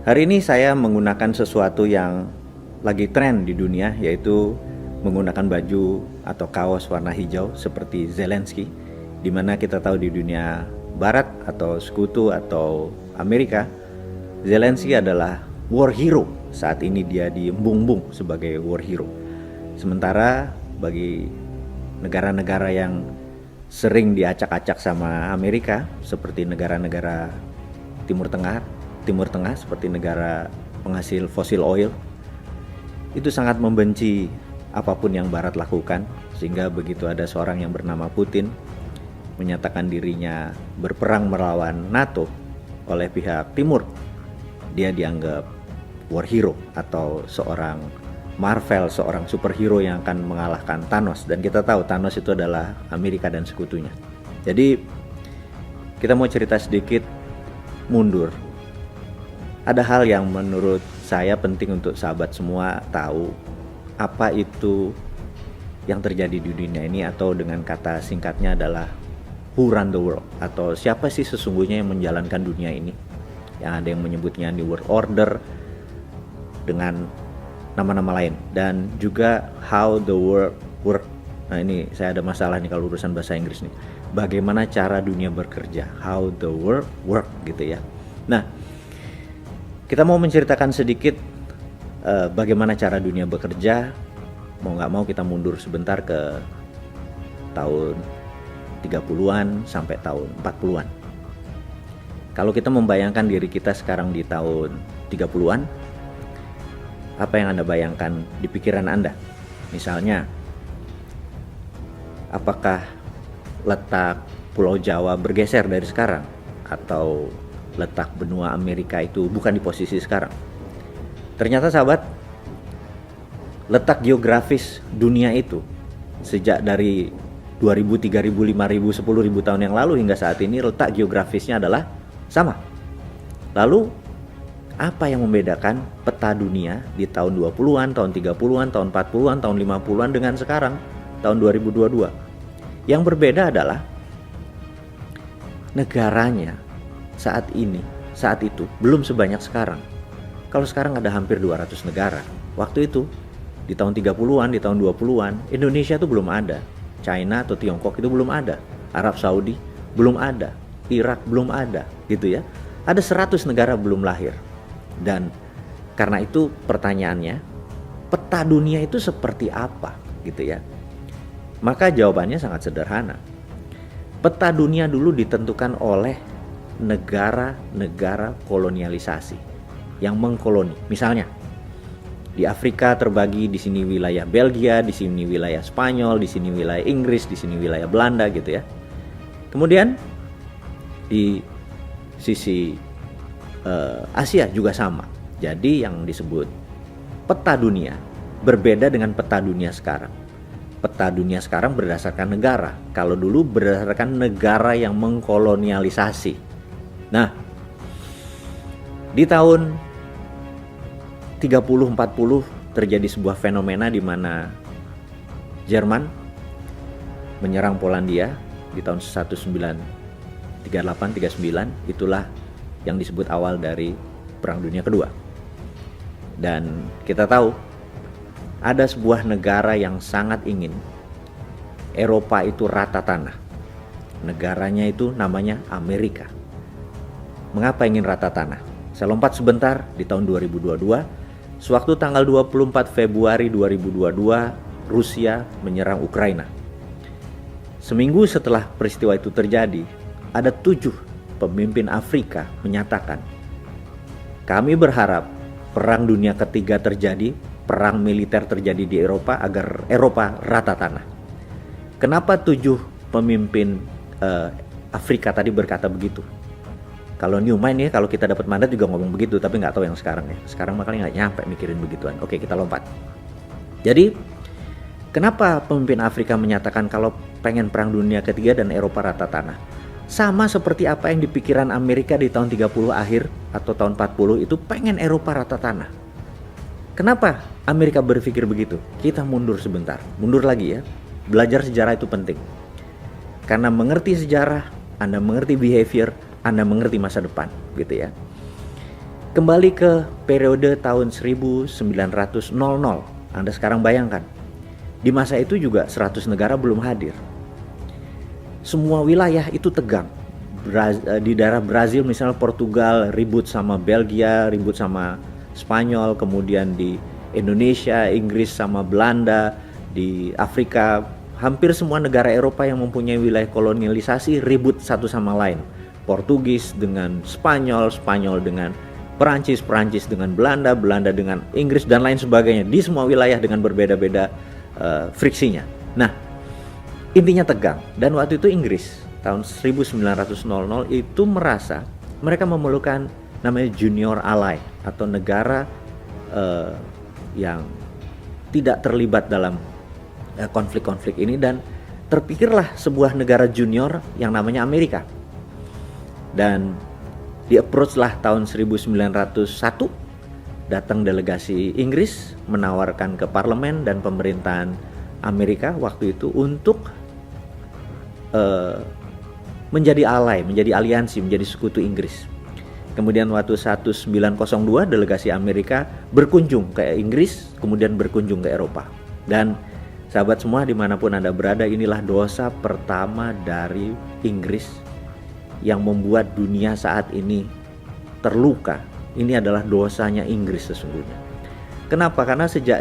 Hari ini saya menggunakan sesuatu yang lagi tren di dunia, yaitu menggunakan baju atau kaos warna hijau seperti Zelensky, di mana kita tahu di dunia barat atau sekutu atau Amerika, Zelensky adalah war hero. Saat ini dia diembung-embung sebagai war hero. Sementara bagi negara-negara yang sering diacak-acak sama Amerika, seperti negara-negara Timur Tengah seperti negara penghasil fosil oil, itu sangat membenci apapun yang Barat lakukan, sehingga begitu ada seorang yang bernama Putin menyatakan dirinya berperang melawan NATO oleh pihak Timur, dia dianggap war hero atau seorang Marvel, seorang superhero yang akan mengalahkan Thanos. Dan kita tahu Thanos itu adalah Amerika dan sekutunya. Jadi kita mau cerita sedikit mundur. Ada hal yang menurut saya penting untuk sahabat semua tahu, apa itu yang terjadi di dunia ini, atau dengan kata singkatnya adalah who run the world, atau siapa sih sesungguhnya yang menjalankan dunia ini. Yang ada yang menyebutnya New World Order dengan nama-nama lain, dan juga how the world work. Nah, ini saya ada masalah nih kalau urusan bahasa Inggris nih. Bagaimana cara dunia bekerja, how the world work gitu ya. Nah, kita mau menceritakan sedikit bagaimana cara dunia bekerja. Mau nggak mau kita mundur sebentar ke tahun 30-an sampai tahun 40-an. Kalau kita membayangkan diri kita sekarang di tahun 30-an, apa yang Anda bayangkan di pikiran Anda? Misalnya, apakah letak Pulau Jawa bergeser dari sekarang? Atau letak benua Amerika itu bukan di posisi sekarang? Ternyata sahabat, letak geografis dunia itu sejak dari 2000, 3000, 5000, 10.000 tahun yang lalu hingga saat ini, letak geografisnya adalah sama. Lalu apa yang membedakan peta dunia di tahun 20-an, tahun 30-an, tahun 40-an, tahun 50-an dengan sekarang, tahun 2022? Yang berbeda adalah negaranya saat itu belum sebanyak sekarang. Kalau sekarang ada hampir 200 negara. Waktu itu, di tahun 30-an, di tahun 20-an, Indonesia itu belum ada. China atau Tiongkok itu belum ada. Arab Saudi belum ada. Irak belum ada, gitu ya. Ada 100 negara belum lahir. Dan karena itu pertanyaannya, peta dunia itu seperti apa gitu ya? Maka jawabannya sangat sederhana. Peta dunia dulu ditentukan oleh negara-negara kolonialisasi yang mengkoloni. Misalnya di Afrika terbagi, di sini wilayah Belgia, di sini wilayah Spanyol, di sini wilayah Inggris, di sini wilayah Belanda gitu ya. Kemudian di sisi Asia juga sama. Jadi yang disebut peta dunia berbeda dengan peta dunia sekarang. Peta dunia sekarang berdasarkan negara. Kalau dulu berdasarkan negara yang mengkolonialisasi. Nah, di tahun 30-40 terjadi sebuah fenomena di mana Jerman menyerang Polandia di tahun 1938-39. Itulah yang disebut awal dari Perang Dunia Kedua. Dan kita tahu ada sebuah negara yang sangat ingin Eropa itu rata tanah. Negaranya itu namanya Amerika. Mengapa ingin rata tanah? Saya lompat sebentar di tahun 2022. Sewaktu tanggal 24 Februari 2022, Rusia menyerang Ukraina. Seminggu setelah peristiwa itu terjadi, ada 7 pemimpin Afrika menyatakan, kami berharap perang dunia ketiga terjadi, perang militer terjadi di Eropa agar Eropa rata tanah. Kenapa 7 pemimpin Afrika tadi berkata begitu? Kalau Newman ya, kalau kita dapat mandat juga ngomong begitu, tapi nggak tahu yang sekarang ya. Sekarang makanya nggak nyampe mikirin begituan. Oke, kita lompat. Jadi kenapa pemimpin Afrika menyatakan kalau pengen perang dunia ketiga dan Eropa rata tanah? Sama seperti apa yang dipikiran Amerika di tahun 30 akhir atau tahun 40 itu, pengen Eropa rata tanah. Kenapa Amerika berpikir begitu? Kita mundur sebentar, mundur lagi ya. Belajar sejarah itu penting. Karena mengerti sejarah, Anda mengerti behavior, Anda mengerti masa depan, gitu ya. Kembali ke periode tahun 1900. Anda sekarang bayangkan, di masa itu juga 100 negara belum hadir. Semua wilayah itu tegang. Di daerah Brazil misalnya, Portugal ribut sama Belgia, ribut sama Spanyol, kemudian di Indonesia, Inggris sama Belanda, di Afrika, hampir semua negara Eropa yang mempunyai wilayah kolonialisasi ribut satu sama lain. Portugis dengan Spanyol, Spanyol dengan Perancis, Perancis dengan Belanda, Belanda dengan Inggris, dan lain sebagainya. Di semua wilayah dengan berbeda-beda friksinya. Nah, intinya tegang. Dan waktu itu Inggris tahun 1900 itu merasa mereka memerlukan namanya junior ally, atau negara yang tidak terlibat dalam konflik-konflik ini, dan terpikirlah sebuah negara junior yang namanya Amerika. Dan di approach lah tahun 1901, datang delegasi Inggris menawarkan ke parlemen dan pemerintahan Amerika waktu itu untuk menjadi ally, menjadi aliansi, menjadi sekutu Inggris. Kemudian waktu 1902 delegasi Amerika berkunjung ke Inggris, kemudian berkunjung ke Eropa. Dan sahabat semua dimanapun Anda berada, inilah dosa pertama dari Inggris yang membuat dunia saat ini terluka. Ini adalah dosanya Inggris sesungguhnya. Kenapa? Karena sejak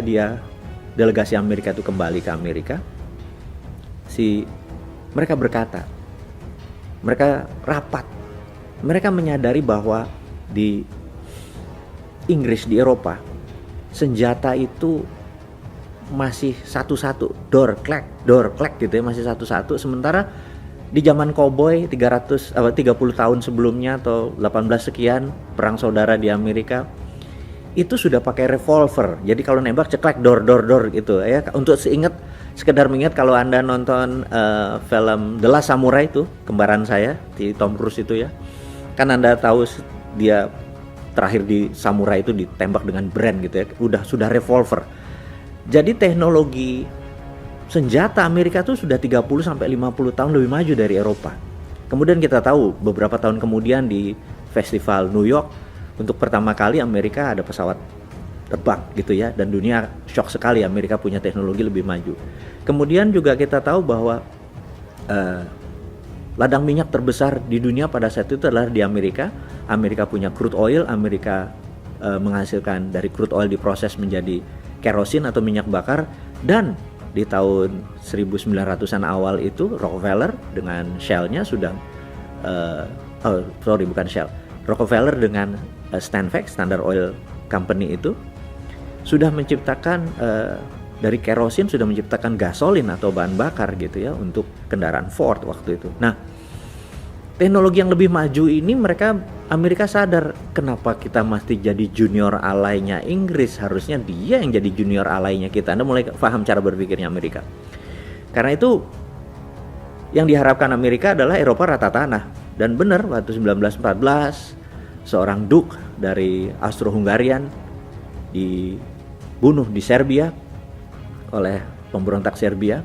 delegasi Amerika itu kembali ke Amerika, mereka berkata, mereka rapat, mereka menyadari bahwa di Inggris, di Eropa, senjata itu masih satu-satu, door clack gitu ya, masih satu-satu. Sementara di zaman koboi 30 tahun sebelumnya atau 18 sekian perang saudara di Amerika itu sudah pakai revolver. Jadi kalau nembak ceklek door gitu ya. Untuk sekedar mengingat, kalau Anda nonton film The Last Samurai itu, kembaran saya di Tom Cruise itu ya. Kan Anda tahu dia terakhir di Samurai itu ditembak dengan brand gitu ya. Sudah revolver. Jadi teknologi senjata Amerika tuh sudah 30 sampai 50 tahun lebih maju dari Eropa. Kemudian kita tahu beberapa tahun kemudian di Festival New York, untuk pertama kali Amerika ada pesawat terbang gitu ya, dan dunia shock sekali, Amerika punya teknologi lebih maju. Kemudian juga kita tahu bahwa ladang minyak terbesar di dunia pada saat itu adalah di Amerika. Amerika punya crude oil, Amerika menghasilkan dari crude oil diproses menjadi kerosin atau minyak bakar. Dan di tahun 1900-an awal itu Rockefeller dengan Shell-nya sudah Rockefeller dengan Standard Oil Company itu sudah menciptakan dari kerosin, sudah menciptakan gasolin atau bahan bakar gitu ya untuk kendaraan Ford waktu itu. Nah, teknologi yang lebih maju ini Amerika sadar, kenapa kita mesti jadi junior alainya Inggris, harusnya dia yang jadi junior alainya kita. Anda mulai paham cara berpikirnya Amerika. Karena itu yang diharapkan Amerika adalah Eropa rata tanah. Dan benar, waktu 1914 seorang Duke dari Austro-Hungarian dibunuh di Serbia oleh pemberontak Serbia.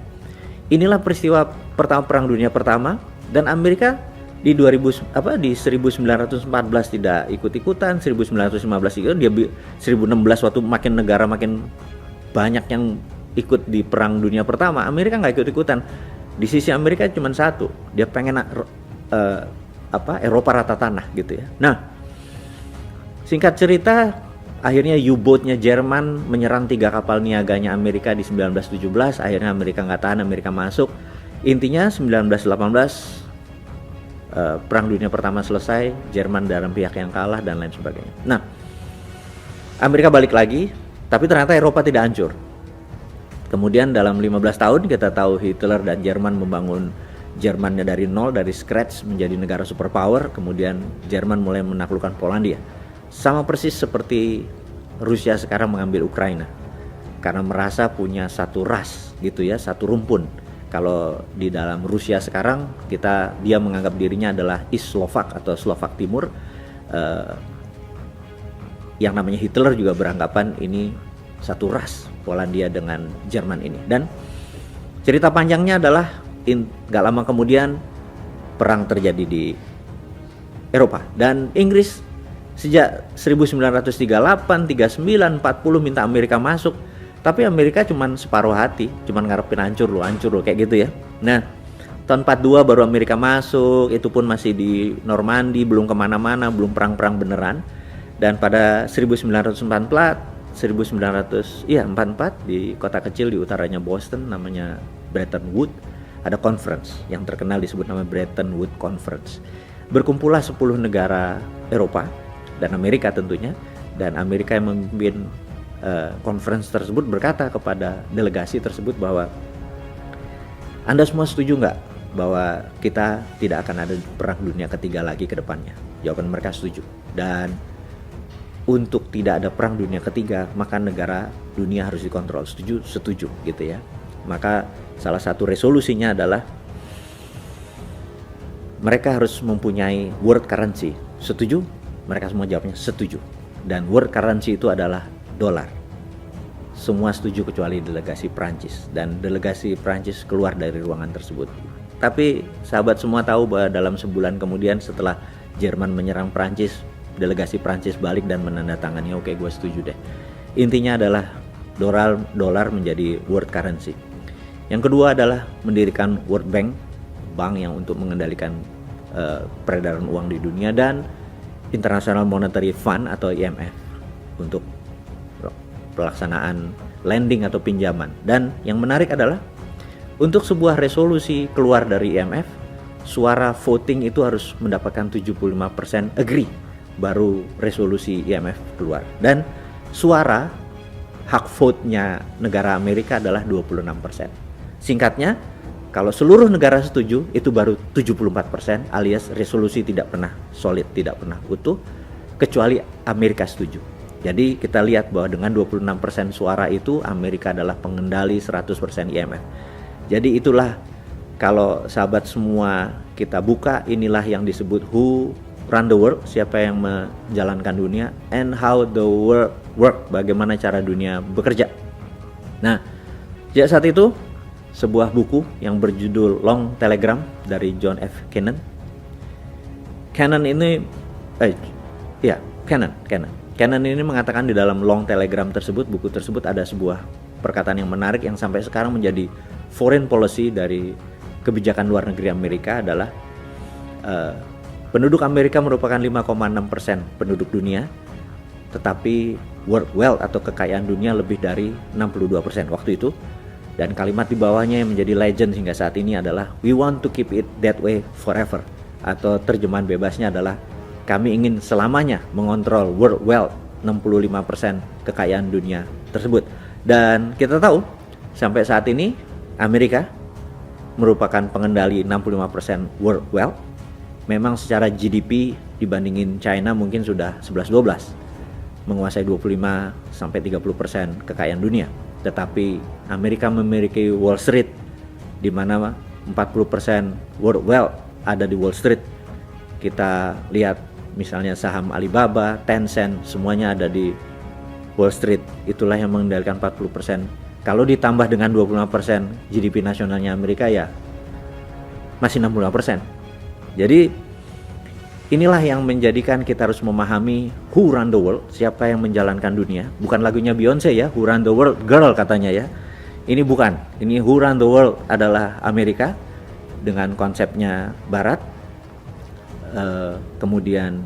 Inilah peristiwa pertama Perang Dunia Pertama, dan Amerika di 1914 tidak ikut-ikutan, 1915 itu dia 1916 waktu makin negara makin banyak yang ikut di Perang Dunia Pertama, Amerika nggak ikut-ikutan. Di sisi Amerika cuma satu, dia pengen Eropa rata tanah gitu ya. Nah, singkat cerita, akhirnya U-boatnya Jerman menyerang 3 kapal niaganya Amerika di 1917. Akhirnya Amerika nggak tahan, Amerika masuk. Intinya 1918 Perang Dunia Pertama selesai, Jerman dalam pihak yang kalah dan lain sebagainya. Nah, Amerika balik lagi, tapi ternyata Eropa tidak hancur. Kemudian dalam 15 tahun kita tahu Hitler dan Jerman membangun Jermannya dari nol, dari scratch menjadi negara superpower. Kemudian Jerman mulai menaklukkan Polandia. Sama persis seperti Rusia sekarang mengambil Ukraina, karena merasa punya satu ras gitu ya, satu rumpun. Kalau di dalam Rusia sekarang dia menganggap dirinya adalah East Slovak atau Slovak Timur. Yang namanya Hitler juga beranggapan ini satu ras, Polandia dengan Jerman ini. Dan cerita panjangnya adalah gak lama kemudian perang terjadi di Eropa, dan Inggris Sejak 1938, 39, 40 minta Amerika masuk, tapi Amerika cuman separuh hati, cuman ngarepin hancur lo kayak gitu ya. Nah, tahun 42 baru Amerika masuk, itu pun masih di Normandy, belum kemana-mana, belum perang-perang beneran. Dan pada 1944 di kota kecil di utaranya Boston namanya Bretton Woods, ada conference yang terkenal disebut nama Bretton Woods Conference. Berkumpullah 10 negara Eropa dan Amerika tentunya, dan Amerika yang memimpin conference tersebut berkata kepada delegasi tersebut bahwa Anda semua setuju nggak bahwa kita tidak akan ada perang dunia ketiga lagi ke depannya? Jawaban mereka setuju. Dan untuk tidak ada perang dunia ketiga, maka negara dunia harus dikontrol. Setuju gitu ya. Maka salah satu resolusinya adalah mereka harus mempunyai world currency. Setuju? Mereka semua jawabnya setuju. Dan world currency itu adalah dolar. Semua setuju kecuali delegasi Prancis, dan delegasi Prancis keluar dari ruangan tersebut. Tapi sahabat semua tahu bahwa dalam sebulan kemudian setelah Jerman menyerang Prancis, delegasi Prancis balik dan menandatangani, oke, gue setuju deh. Intinya adalah dolar menjadi world currency. Yang kedua adalah mendirikan World Bank, bank yang untuk mengendalikan peredaran uang di dunia, dan International Monetary Fund atau IMF untuk pelaksanaan lending atau pinjaman. Dan yang menarik adalah untuk sebuah resolusi keluar dari IMF, suara voting itu harus mendapatkan 75% agree baru resolusi IMF keluar. Dan suara hak vote-nya negara Amerika adalah 26%. Singkatnya, kalau seluruh negara setuju itu baru 74%, alias resolusi tidak pernah solid, tidak pernah utuh, kecuali Amerika setuju. Jadi kita lihat bahwa dengan 26% suara itu Amerika adalah pengendali 100% IMF. Jadi itulah, kalau sahabat semua kita buka, inilah yang disebut who run the world, siapa yang menjalankan dunia, and how the world work, bagaimana cara dunia bekerja. Nah, sejak saat itu sebuah buku yang berjudul Long Telegram dari John F. Cannon. Cannon ini mengatakan di dalam Long Telegram tersebut, buku tersebut, ada sebuah perkataan yang menarik yang sampai sekarang menjadi foreign policy dari kebijakan luar negeri Amerika adalah penduduk Amerika merupakan 5,6% penduduk dunia, tetapi world wealth atau kekayaan dunia lebih dari 62% waktu itu. Dan kalimat di bawahnya yang menjadi legend hingga saat ini adalah we want to keep it that way forever, atau terjemahan bebasnya adalah kami ingin selamanya mengontrol world wealth, 65% kekayaan dunia tersebut. Dan kita tahu sampai saat ini Amerika merupakan pengendali 65% world wealth. Memang secara GDP dibandingin China mungkin sudah 11-12, menguasai 25-30% kekayaan dunia. Tetapi Amerika memiliki Wall Street, di mana 40% world wealth ada di Wall Street. Kita lihat misalnya saham Alibaba, Tencent, semuanya ada di Wall Street. Itulah yang mengendalikan 40%. Kalau ditambah dengan 25% GDP nasionalnya Amerika, ya masih 65%. Jadi inilah yang menjadikan kita harus memahami who run the world, siapa yang menjalankan dunia. Bukan lagunya Beyonce ya, who run the world girl katanya ya. Ini bukan, ini who run the world adalah Amerika dengan konsepnya Barat. Kemudian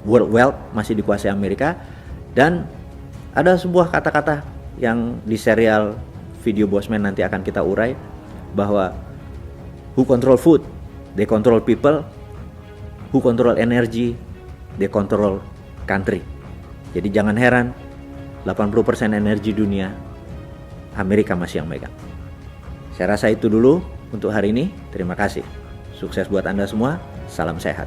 world wealth masih dikuasai Amerika. Dan ada sebuah kata-kata yang di serial video Bosman nanti akan kita urai, bahwa who control food, they control people. Who control energy, they control country. Jadi jangan heran 80% energi dunia Amerika masih yang megang. Saya rasa itu dulu untuk hari ini. Terima kasih. Sukses buat Anda semua. Salam sehat.